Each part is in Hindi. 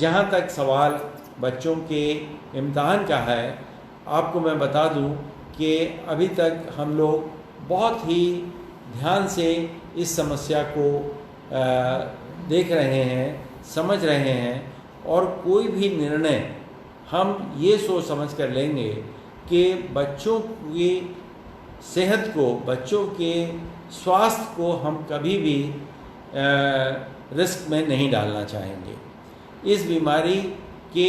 जहाँ तक सवाल बच्चों के इम्तहान का है, आपको मैं बता दूं कि अभी तक हम लोग बहुत ही ध्यान से इस समस्या को देख रहे हैं, समझ रहे हैं, और कोई भी निर्णय हम ये सोच समझ कर लेंगे कि बच्चों की सेहत को, बच्चों के स्वास्थ्य को हम कभी भी रिस्क में नहीं डालना चाहेंगे, इस बीमारी के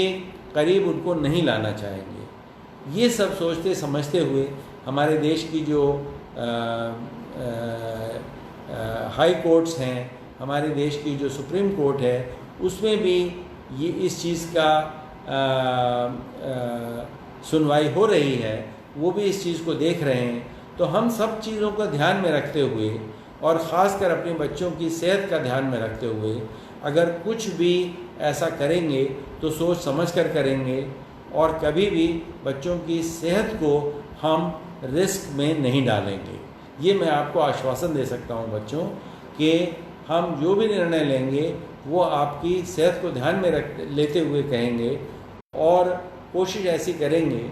करीब उनको नहीं लाना चाहेंगे। ये सब सोचते समझते हुए हमारे देश की जो हाई कोर्ट्स हैं, हमारे देश की जो सुप्रीम कोर्ट है, उसमें भी ये इस चीज़ का सुनवाई हो रही है, वो भी इस चीज़ को देख रहे हैं। तो हम सब चीज़ों का ध्यान में रखते हुए और ख़ासकर अपने बच्चों की सेहत का ध्यान में रखते हुए अगर कुछ भी ऐसा करेंगे तो सोच समझ कर करेंगे, और कभी भी बच्चों की सेहत को हम रिस्क में नहीं डालेंगे। ये मैं आपको आश्वासन दे सकता हूँ बच्चों, कि हम जो भी निर्णय लेंगे वो आपकी सेहत को ध्यान में लेते हुए कहेंगे, और कोशिश ऐसी करेंगे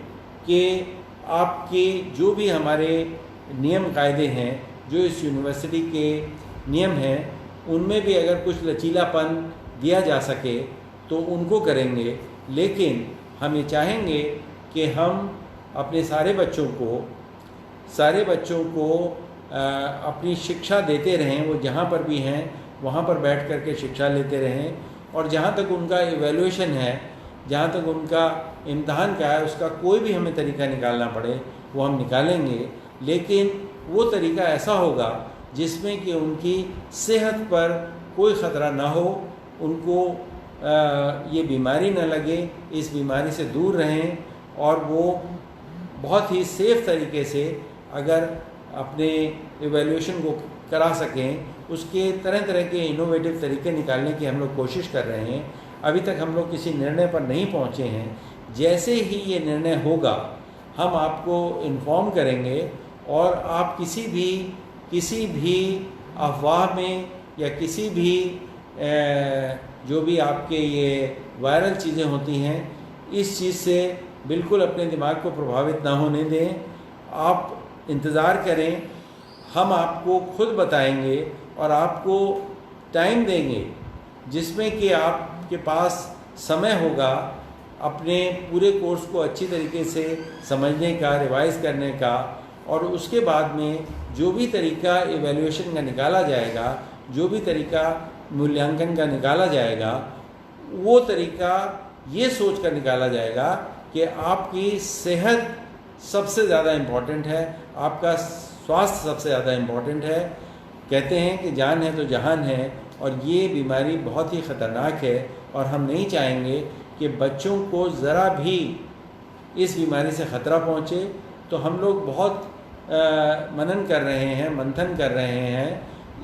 कि आपकी जो भी हमारे नियम कायदे हैं, जो इस यूनिवर्सिटी के नियम हैं, उनमें भी अगर कुछ लचीलापन दिया जा सके तो उनको करेंगे। लेकिन हम ये चाहेंगे कि हम अपने सारे बच्चों को अपनी शिक्षा देते रहें, वो जहाँ पर भी हैं वहाँ पर बैठ कर के शिक्षा लेते रहें, और जहाँ तक उनका इवैल्यूएशन है, जहाँ तक उनका इम्तहान का है, उसका कोई भी हमें तरीका निकालना पड़े वो हम निकालेंगे। लेकिन वो तरीका ऐसा होगा जिसमें कि उनकी सेहत पर कोई ख़तरा ना हो, उनको ये बीमारी न लगे, इस बीमारी से दूर रहें, और वो बहुत ही सेफ़ तरीके से अगर अपने इवैल्यूएशन को करा सकें, उसके तरह तरह के इनोवेटिव तरीके निकालने की हम लोग कोशिश कर रहे हैं। अभी तक हम लोग किसी निर्णय पर नहीं पहुंचे हैं। जैसे ही ये निर्णय होगा हम आपको इन्फॉर्म करेंगे, और आप किसी भी अफवाह में या किसी भी जो भी आपके ये वायरल चीज़ें होती हैं, इस चीज़ से बिल्कुल अपने दिमाग को प्रभावित ना होने दें। आप इंतज़ार करें, हम आपको खुद बताएंगे और आपको टाइम देंगे जिसमें कि आपके पास समय होगा अपने पूरे कोर्स को अच्छी तरीके से समझने का, रिवाइज़ करने का, और उसके बाद में जो भी तरीका इवैल्यूएशन का निकाला जाएगा, जो भी तरीका मूल्यांकन का निकाला जाएगा, वो तरीका ये सोच कर निकाला जाएगा कि आपकी सेहत सबसे ज़्यादा इम्पॉर्टेंट है, आपका स्वास्थ्य सबसे ज़्यादा इम्पॉर्टेंट है। कहते हैं कि जान है तो जहान है, और ये बीमारी बहुत ही ख़तरनाक है, और हम नहीं चाहेंगे कि बच्चों को ज़रा भी इस बीमारी से ख़तरा पहुँचे। तो हम लोग बहुत मनन कर रहे हैं, मंथन कर रहे हैं,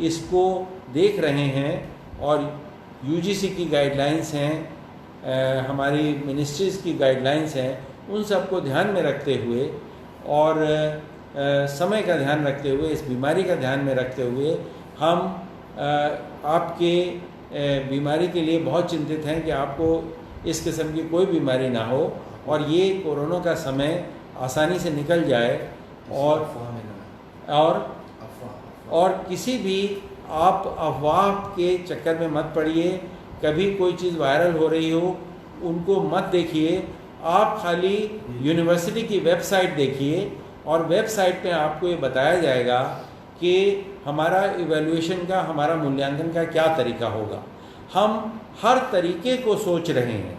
इसको देख रहे हैं, और यूजीसी की गाइडलाइंस हैं, हमारी मिनिस्ट्रीज़ की गाइडलाइंस हैं, उन सब को ध्यान में रखते हुए और समय का ध्यान रखते हुए, इस बीमारी का ध्यान में रखते हुए हम आपके बीमारी के लिए बहुत चिंतित हैं कि आपको इस किस्म की कोई बीमारी ना हो, और ये कोरोना का समय आसानी से निकल जाए, और किसी भी आप अफवाह के चक्कर में मत पड़िए। कभी कोई चीज़ वायरल हो रही हो उनको मत देखिए, आप खाली यूनिवर्सिटी की वेबसाइट देखिए, और वेबसाइट पे आपको ये बताया जाएगा कि हमारा इवैल्यूएशन का, हमारा मूल्यांकन का क्या तरीका होगा। हम हर तरीके को सोच रहे हैं।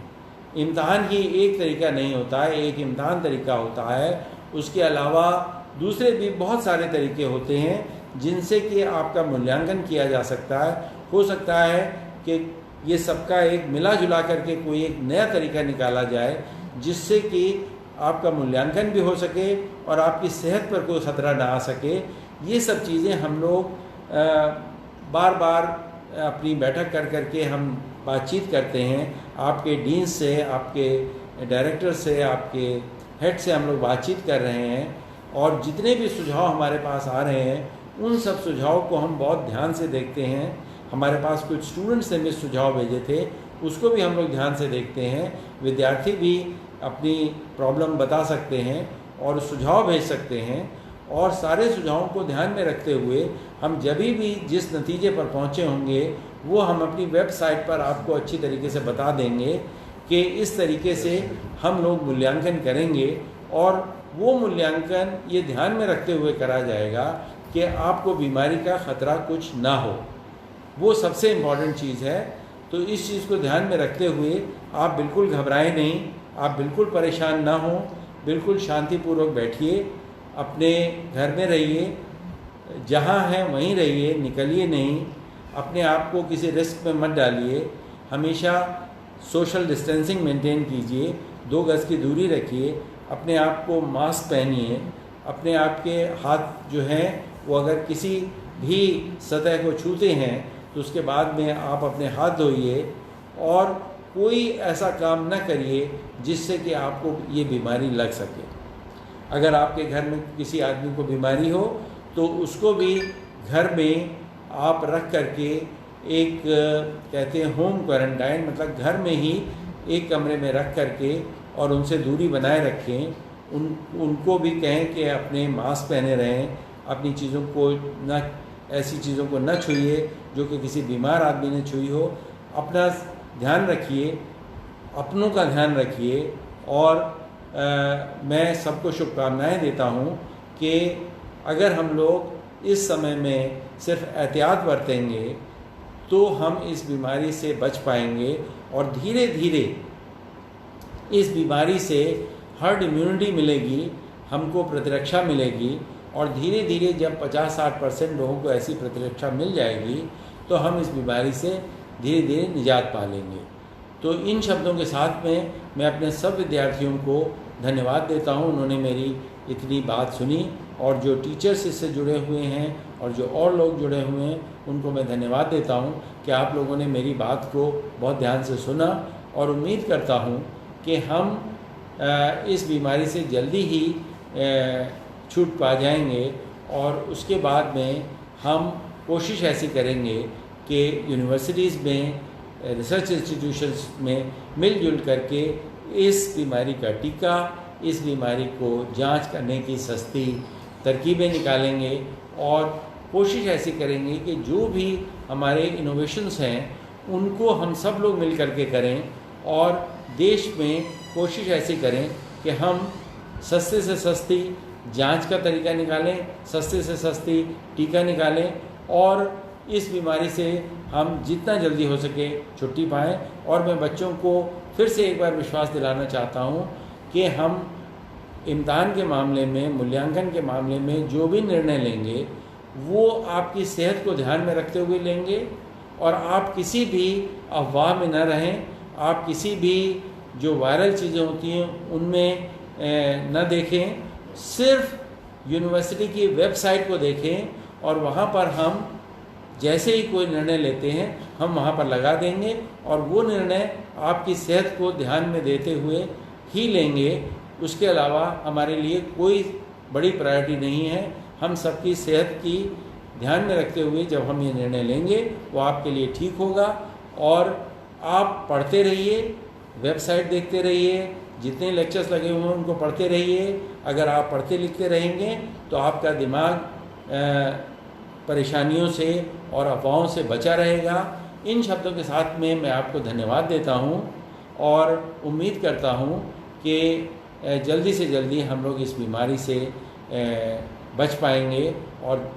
इम्तहान ही एक तरीका नहीं होता है, एक इम्तहान तरीका होता है, उसके अलावा दूसरे भी बहुत सारे तरीके होते हैं जिनसे कि आपका मूल्यांकन किया जा सकता है। हो सकता है कि ये सबका एक मिला जुला करके कोई एक नया तरीका निकाला जाए जिससे कि आपका मूल्यांकन भी हो सके और आपकी सेहत पर कोई ख़तरा ना आ सके। ये सब चीज़ें हम लोग बार बार अपनी बैठक कर करके हम बातचीत करते हैं। आपके डीन से, आपके डायरेक्टर से, आपके हेड से हम लोग बातचीत कर रहे हैं, और जितने भी सुझाव हमारे पास आ रहे हैं उन सब सुझावों को हम बहुत ध्यान से देखते हैं। हमारे पास कुछ स्टूडेंट्स ने भी सुझाव भेजे थे उसको भी हम लोग ध्यान से देखते हैं। विद्यार्थी भी अपनी प्रॉब्लम बता सकते हैं और सुझाव भेज सकते हैं, और सारे सुझावों को ध्यान में रखते हुए हम जब भी जिस नतीजे पर पहुँचे होंगे वो हम अपनी वेबसाइट पर आपको अच्छी तरीके से बता देंगे कि इस तरीके से हम लोग मूल्यांकन करेंगे। और वो मूल्यांकन ये ध्यान में रखते हुए करा जाएगा कि आपको बीमारी का ख़तरा कुछ ना हो, वो सबसे इम्पॉर्टेंट चीज़ है। तो इस चीज़ को ध्यान में रखते हुए आप बिल्कुल घबराएं नहीं, आप बिल्कुल परेशान ना हों, बिल्कुल शांतिपूर्वक बैठिए, अपने घर में रहिए, जहाँ हैं वहीं रहिए, निकलिए नहीं, अपने आप को किसी रिस्क में मत डालिए, हमेशा सोशल डिस्टेंसिंग मेंटेन कीजिए, 2 गज़ की दूरी रखिए, अपने आप को मास्क पहनिए, अपने आप के हाथ जो हैं वो अगर किसी भी सतह को छूते हैं तो उसके बाद में आप अपने हाथ धोइए, और कोई ऐसा काम न करिए जिससे कि आपको ये बीमारी लग सके। अगर आपके घर में किसी आदमी को बीमारी हो तो उसको भी घर में आप रख करके एक कहते हैं होम क्वारंटाइन, मतलब घर में ही एक कमरे में रख करके और उनसे दूरी बनाए रखें। उनको भी कहें कि अपने मास्क पहने रहें, अपनी चीज़ों को न ऐसी चीज़ों को न छूइए जो कि किसी बीमार आदमी ने छुई हो। अपना ध्यान रखिए, अपनों का ध्यान रखिए, और मैं सबको शुभकामनाएं देता हूं कि अगर हम लोग इस समय में सिर्फ एहतियात बरतेंगे तो हम इस बीमारी से बच पाएंगे, और धीरे धीरे इस बीमारी से हर्ड इम्यूनिटी मिलेगी, हमको प्रतिरक्षा मिलेगी, और धीरे धीरे जब 50-60% लोगों को ऐसी प्रतिरक्षा मिल जाएगी तो हम इस बीमारी से धीरे धीरे निजात पा लेंगे। तो इन शब्दों के साथ में मैं अपने सब विद्यार्थियों को धन्यवाद देता हूं, उन्होंने मेरी इतनी बात सुनी, और जो टीचर्स इससे जुड़े हुए हैं और जो और लोग जुड़े हुए हैं उनको मैं धन्यवाद देता हूं कि आप लोगों ने मेरी बात को बहुत ध्यान से सुना, और उम्मीद करता हूं कि हम इस बीमारी से जल्दी ही छूट पा जाएंगे, और उसके बाद में हम कोशिश ऐसी करेंगे कि यूनिवर्सिटीज़ में, रिसर्च इंस्टीट्यूशंस में मिलजुल करके इस बीमारी का टीका, इस बीमारी को जांच करने की सस्ती तरकीबें निकालेंगे, और कोशिश ऐसी करेंगे कि जो भी हमारे इनोवेशंस हैं उनको हम सब लोग मिल करके करें, और देश में कोशिश ऐसी करें कि हम सस्ते से सस्ती जांच का तरीका निकालें, सस्ते से सस्ती टीका निकालें, और इस बीमारी से हम जितना जल्दी हो सके छुट्टी पाएँ। और मैं बच्चों को फिर से एक बार विश्वास दिलाना चाहता हूँ कि हम इम्तिहान के मामले में, मूल्यांकन के मामले में जो भी निर्णय लेंगे वो आपकी सेहत को ध्यान में रखते हुए लेंगे, और आप किसी भी अफवाह में न रहें, आप किसी भी जो वायरल चीज़ें होती हैं उनमें न देखें, सिर्फ यूनिवर्सिटी की वेबसाइट को देखें, और वहाँ पर हम जैसे ही कोई निर्णय लेते हैं हम वहाँ पर लगा देंगे, और वो निर्णय आपकी सेहत को ध्यान में देते हुए ही लेंगे। उसके अलावा हमारे लिए कोई बड़ी प्रायोरिटी नहीं है। हम सबकी सेहत की ध्यान में रखते हुए जब हम ये निर्णय लेंगे वो आपके लिए ठीक होगा। और आप पढ़ते रहिए, वेबसाइट देखते रहिए, जितने लेक्चर्स लगे हुए हैं उनको पढ़ते रहिए। अगर आप पढ़ते लिखते रहेंगे तो आपका दिमाग परेशानियों से और अफवाहों से बचा रहेगा। इन शब्दों के साथ में मैं आपको धन्यवाद देता हूं, और उम्मीद करता हूं कि जल्दी से जल्दी हम लोग इस बीमारी से बच पाएंगे, और